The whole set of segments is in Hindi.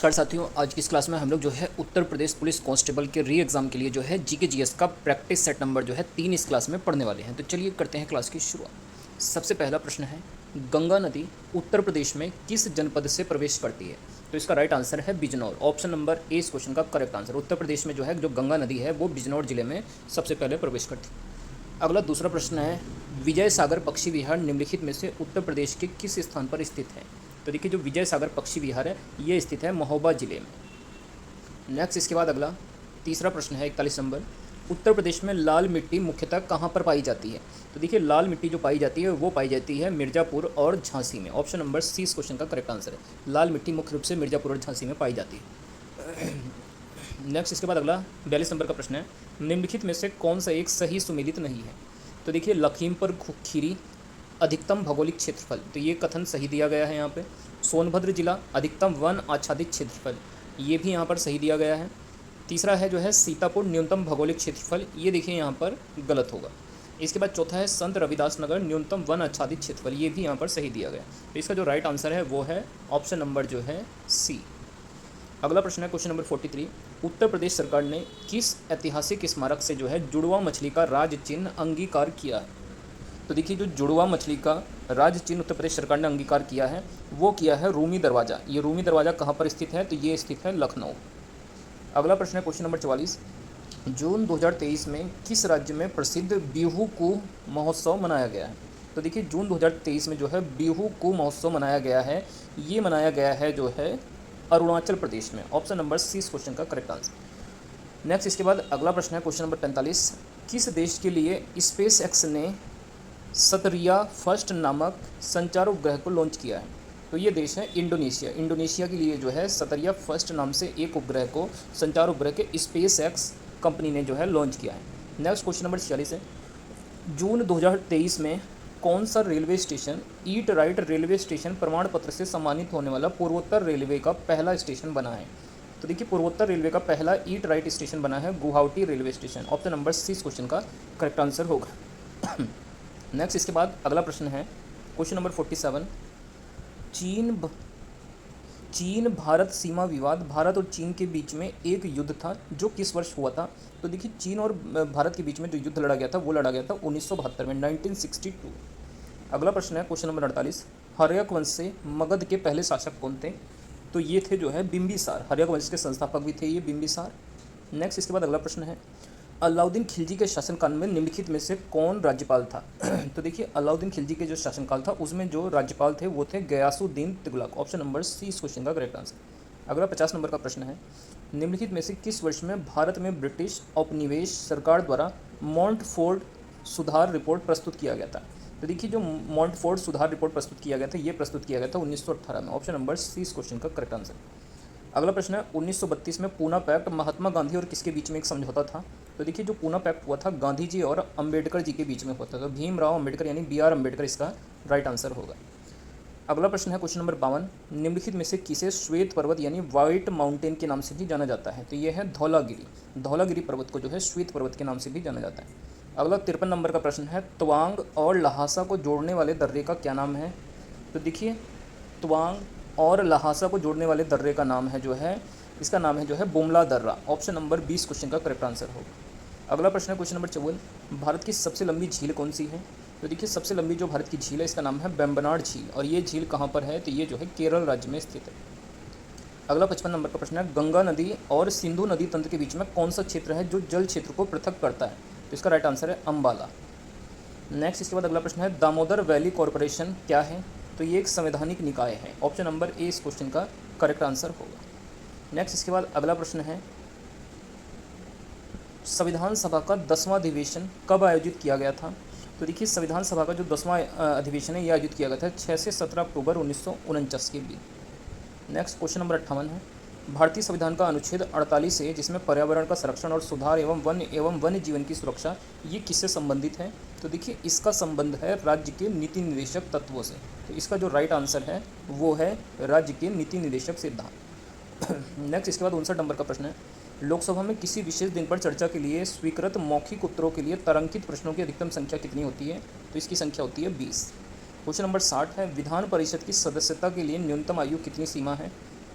नमस्कार साथियों, आज की इस क्लास में हम लोग जो है उत्तर प्रदेश पुलिस कांस्टेबल के री एग्ज़ाम के लिए जो है जीके जीएस का प्रैक्टिस सेट नंबर जो है 3 इस क्लास में पढ़ने वाले हैं। तो चलिए करते हैं क्लास की शुरुआत। सबसे पहला प्रश्न है, गंगा नदी उत्तर प्रदेश में किस जनपद से प्रवेश करती है? तो इसका राइट आंसर है बिजनौर। ऑप्शन नंबर ए इस क्वेश्चन का करेक्ट आंसर। उत्तर प्रदेश में जो है जो गंगा नदी है वो बिजनौर जिले में सबसे पहले प्रवेश करती है। अगला दूसरा प्रश्न है, विजय सागर पक्षी विहार निम्नलिखित में से उत्तर प्रदेश के किस स्थान पर स्थित है? तो देखिए जो विजय सागर पक्षी विहार है ये स्थित है महोबा जिले में। नेक्स्ट इसके बाद अगला तीसरा प्रश्न है 41 नंबर, उत्तर प्रदेश में लाल मिट्टी मुख्यतः कहाँ पर पाई जाती है? तो देखिए लाल मिट्टी जो पाई जाती है वो पाई जाती है मिर्ज़ापुर और झांसी में। ऑप्शन नंबर सी इस क्वेश्चन का करेक्ट आंसर है। लाल मिट्टी मुख्य रूप से मिर्ज़ापुर और झांसी में पाई जाती है। नेक्स्ट इसके बाद अगला 42 नंबर का प्रश्न है, निम्नलिखित में से कौन सा एक सही सुमेलित नहीं है? तो देखिए लखीमपुर खीरी अधिकतम भौगोलिक क्षेत्रफल, तो ये कथन सही दिया गया है यहाँ पे। सोनभद्र जिला अधिकतम वन आच्छादित क्षेत्रफल, ये भी यहाँ पर सही दिया गया है। तीसरा है जो है सीतापुर न्यूनतम भौगोलिक क्षेत्रफल, ये देखिए यहाँ पर गलत होगा। इसके बाद चौथा है संत रविदास नगर न्यूनतम वन आच्छादित क्षेत्रफल, ये भी यहाँ पर सही दिया गया। तो इसका जो राइट आंसर है वो है ऑप्शन नंबर जो है सी। अगला प्रश्न है क्वेश्चन नंबर 43, उत्तर प्रदेश सरकार ने किस ऐतिहासिक स्मारक से जो है जुड़वा मछली का राज चिन्ह अंगीकार किया है? तो देखिए जो जुड़वा मछली का राज चिन्ह उत्तर प्रदेश सरकार ने अंगीकार किया है वो किया है रूमी दरवाज़ा। ये रूमी दरवाज़ा कहाँ पर स्थित है? तो ये स्थित है लखनऊ। अगला प्रश्न है क्वेश्चन नंबर 44, जून 2023 में किस राज्य में प्रसिद्ध बिहू कू महोत्सव मनाया गया है? तो देखिए जून 2023 में जो है बिहू कू महोत्सव मनाया गया है, ये मनाया गया है जो है अरुणाचल प्रदेश में। ऑप्शन नंबर सी इस क्वेश्चन का करेक्ट आंसर। नेक्स्ट इसके बाद अगला प्रश्न है क्वेश्चन नंबर 45, किस देश के लिए स्पेस एक्स ने सतरिया फर्स्ट नामक संचार उपग्रह को लॉन्च किया है? तो ये देश है इंडोनेशिया। इंडोनेशिया के लिए जो है सतरिया फर्स्ट नाम से एक उपग्रह को संचार उपग्रह के स्पेस एक्स कंपनी ने जो है लॉन्च किया है। नेक्स्ट क्वेश्चन नंबर 46 है, जून 2023 में कौन सा railway station eat right railway station प्रमाण पत्र से सम्मानित होने वाला पूर्वोत्तर रेलवे का पहला स्टेशन बना है? तो देखिए पूर्वोत्तर रेलवे का पहला ईट राइट स्टेशन बना है Guwahati railway station. Option number C इस क्वेश्चन का करेक्ट आंसर होगा। नेक्स्ट इसके बाद अगला प्रश्न है क्वेश्चन नंबर 47, चीन भारत सीमा विवाद, भारत और चीन के बीच में एक युद्ध था जो किस वर्ष हुआ था? तो देखिए चीन और भारत के बीच में जो युद्ध लड़ा गया था वो लड़ा गया था 1972 में, 1962। अगला प्रश्न है क्वेश्चन नंबर 48, हर्यक वंश से मगध के पहले शासक कौन थे? तो ये थे जो है बिंबिसार। हर्यक वंश के संस्थापक भी थे ये बिंबिसार। नेक्स्ट इसके बाद अगला प्रश्न है, अलाउद्दीन खिलजी के शासनकाल में निम्नलिखित में से कौन राज्यपाल था? तो देखिए अलाउद्दीन खिलजी के जो शासनकाल था उसमें जो राज्यपाल थे वो थे Ghiyasuddin Tughlaq. Option number C इस क्वेश्चन का करेक्ट आंसर। अगला 50 नंबर का प्रश्न है, निम्नलिखित में से किस वर्ष में भारत में ब्रिटिश औपनिवेश सरकार द्वारा मॉन्टफोर्ट सुधार रिपोर्ट प्रस्तुत किया गया था? तो देखिए जो मॉन्टफोर्ट सुधार रिपोर्ट प्रस्तुत किया गया था ये प्रस्तुत किया गया था 1918 में। ऑप्शन नंबर सी इस क्वेश्चन का करेक्ट आंसर। अगला प्रश्न है, 1932 में पूना पैक्ट महात्मा गांधी और किसके बीच में एक समझौता था? तो देखिए जो पूना पैक्ट हुआ था गांधी जी और अंबेडकर जी के बीच में हुआ था। तो भीमराव अंबेडकर यानी बी आर अम्बेडकर इसका राइट आंसर होगा। अगला प्रश्न है क्वेश्चन नंबर 52, निम्नलिखित में से किसे श्वेत पर्वत यानी व्हाइट माउंटेन के नाम से भी जाना जाता है? तो ये है धौलागिरी। धौलागिरी पर्वत को जो है श्वेत पर्वत के नाम से भी जाना जाता है। अगला 53 नंबर का प्रश्न है, तवांग और लहासा को जोड़ने वाले दर्रे का क्या नाम है? तो देखिए तवांग और लहासा को जोड़ने वाले दर्रे का नाम है जो है, इसका नाम है जो है बुमला दर्रा। ऑप्शन नंबर 20 क्वेश्चन का करेक्ट आंसर होगा। अगला प्रश्न है क्वेश्चन नंबर 54, भारत की सबसे लंबी झील कौन सी है? तो देखिए सबसे लंबी जो भारत की झील है इसका नाम है वेम्बनाड झील और ये झील कहाँ पर है? तो ये जो है केरल राज्य में स्थित है। अगला 55 नंबर का प्रश्न है, गंगा नदी और सिंधु नदी तंत्र के बीच में कौन सा क्षेत्र है जो जल क्षेत्र को पृथक करता है? तो इसका राइट आंसर है अम्बाला। नेक्स्ट इसके बाद अगला प्रश्न है, दामोदर वैली कॉरपोरेशन क्या है? तो ये एक संवैधानिक निकाय है। ऑप्शन नंबर ए इस क्वेश्चन का करेक्ट आंसर होगा। नेक्स्ट इसके बाद अगला प्रश्न है, संविधान सभा का 10वां अधिवेशन कब आयोजित किया गया था? तो देखिए संविधान सभा का जो 10वां अधिवेशन है ये आयोजित किया गया था 6 से 17 अक्टूबर 1949 के बीच। नेक्स्ट क्वेश्चन नंबर 58 है, भारतीय संविधान का अनुच्छेद 48 है जिसमें पर्यावरण का संरक्षण और सुधार एवं वन्य जीवन की सुरक्षा, ये किससे संबंधित है? तो देखिए इसका संबंध है राज्य के नीति निर्देशक तत्वों से। तो इसका जो राइट आंसर है वो है राज्य के नीति निर्देशक सिद्धांत। नेक्स्ट इसके बाद 59 नंबर का प्रश्न है, लोकसभा में किसी विशेष दिन पर चर्चा के लिए स्वीकृत मौखिक उत्तरों के लिए तारांकित प्रश्नों की अधिकतम संख्या कितनी होती है? तो इसकी संख्या होती है 20। क्वेश्चन नंबर 60 है, विधान परिषद की सदस्यता के लिए न्यूनतम आयु कितनी सीमा है?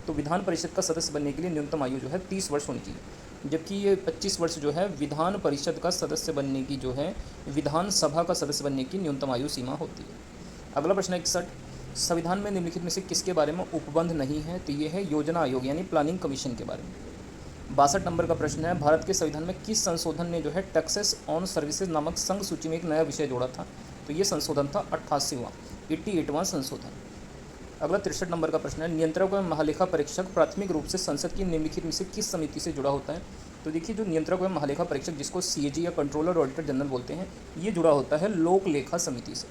तो विधान परिषद का सदस्य बनने के लिए न्यूनतम आयु जो है 30 वर्ष होनी चाहिए, जबकि ये 25 वर्ष जो है विधान परिषद का सदस्य बनने की जो है विधानसभा का सदस्य बनने की न्यूनतम आयु सीमा होती है। अगला प्रश्न 61, संविधान में निम्नलिखित में से किसके बारे में उपबंध नहीं है? तो ये है योजना आयोग यानी प्लानिंग कमीशन के बारे में। 62 नंबर का प्रश्न है, भारत के संविधान में किस संशोधन ने जो है टैक्सेस ऑन सर्विसेज नामक संघ सूची में एक नया विषय जोड़ा था? तो ये संशोधन था 88वां संशोधन। अगला 63 नंबर का प्रश्न है, नियंत्रक एवं महालेखा परीक्षक प्राथमिक रूप से संसद की निम्नलिखित में से किस समिति से जुड़ा होता है? तो देखिए, जो नियंत्रक एवं महालेखा परीक्षक जिसको CAG या कंट्रोलर ऑडिटर जनरल बोलते हैं, ये जुड़ा होता है लोक लेखा समिति से।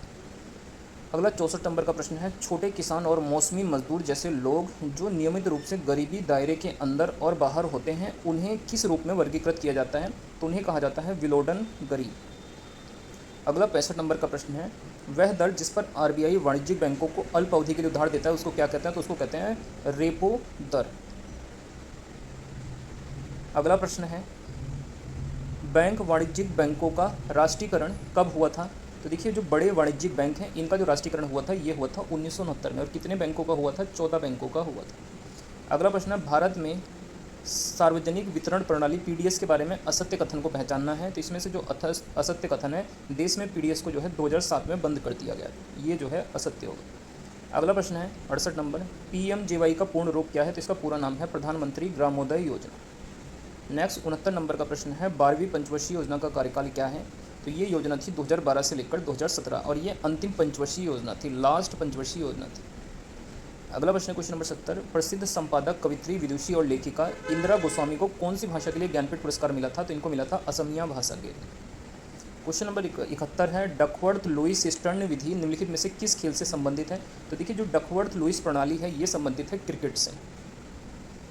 अगला 64 नंबर का प्रश्न है, छोटे किसान और मौसमी मजदूर जैसे लोग जो नियमित रूप से गरीबी दायरे के अंदर और बाहर होते हैं, उन्हें किस रूप में वर्गीकृत किया जाता है? तो उन्हें कहा जाता है विलोडन गरीब। अगला 65 नंबर का प्रश्न है, वह दर जिस पर RBI वाणिज्यिक बैंकों को अल्प अवधि के लिए उधार देता है उसको क्या कहते हैं? तो उसको कहते हैं रेपो दर। अगला प्रश्न है, बैंक वाणिज्यिक बैंकों का राष्ट्रीयकरण कब हुआ था? तो देखिए, जो बड़े वाणिज्यिक बैंक हैं इनका जो राष्ट्रीयकरण हुआ था ये हुआ था 1969 में। और कितने बैंकों का हुआ था? 14 बैंकों का हुआ था। अगला प्रश्न है, भारत में सार्वजनिक वितरण प्रणाली PDS के बारे में असत्य कथन को पहचानना है। तो इसमें से जो असत्य कथन है, देश में PDS को जो है 2007 में बंद कर दिया गया, ये जो है असत्य होगा। अगला प्रश्न है 68 नंबर, PMJY का पूर्ण रूप क्या है? तो इसका पूरा नाम है प्रधानमंत्री ग्रामोदय योजना। नेक्स्ट 69 नंबर का प्रश्न है, 12वीं पंचवर्षीय योजना का कार्यकाल क्या है? तो ये योजना थी 2012 से लेकर 2017 और ये अंतिम पंचवर्षीय योजना थी, लास्ट पंचवर्षीय योजना थी। अगला प्रश्न है क्वेश्चन नंबर 70, प्रसिद्ध संपादक, कवित्री, विदुषी और लेखिका इंदिरा गोस्वामी को कौन सी भाषा के लिए ज्ञानपीठ पुरस्कार मिला था? तो इनको मिला था असमिया भाषा के लिए। क्वेश्चन नंबर 71 है, डकवर्थ लुईस स्टर्न विधि निम्नलिखित में से किस खेल से संबंधित है? तो देखिए, जो डकवर्थ लुईस प्रणाली है ये संबंधित है क्रिकेट से।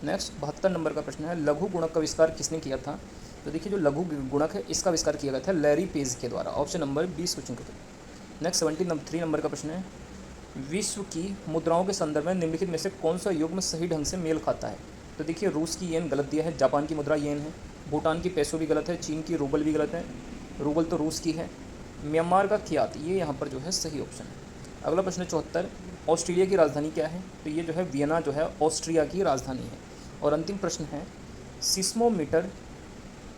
नेक्स्ट 72 नंबर का प्रश्न है, लघु गुणक का आविष्कार किसने किया था? तो देखिए, जो लघु गुणक है इसका आविष्कार किया गया था लैरी पेज के द्वारा। ऑप्शन नंबर 20 क्वेश्चन का। नेक्स्ट 73 नंबर का प्रश्न है, विश्व की मुद्राओं के संदर्भ में निम्नलिखित में से कौन सा युग्म सही ढंग से मेल खाता है? तो देखिए, रूस की येन गलत दिया है, जापान की मुद्रा येन है, भूटान की पैसो भी गलत है, चीन की रूबल भी गलत है, रूबल तो रूस की है, म्यांमार का क्यात ये यहाँ पर जो है सही ऑप्शन है। अगला प्रश्न 74, ऑस्ट्रेलिया की राजधानी क्या है? तो ये जो है वियना जो है ऑस्ट्रिया की राजधानी है। और अंतिम प्रश्न है, सिस्मोमीटर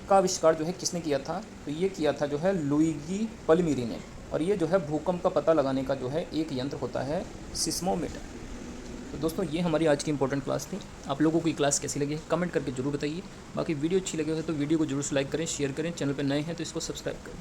का आविष्कार जो है किसने किया था? तो ये किया था जो है लुइगी पल्मीरी ने। और ये जो है भूकंप का पता लगाने का जो है एक यंत्र होता है सिस्मोमीटर। तो दोस्तों, ये हमारी आज की इंपॉर्टेंट क्लास थी। आप लोगों को ये क्लास कैसी लगी कमेंट करके जरूर बताइए। बाकी वीडियो अच्छी लगी हो तो वीडियो को जरूर से लाइक करें, शेयर करें, चैनल पर नए हैं तो इसको सब्सक्राइब करें।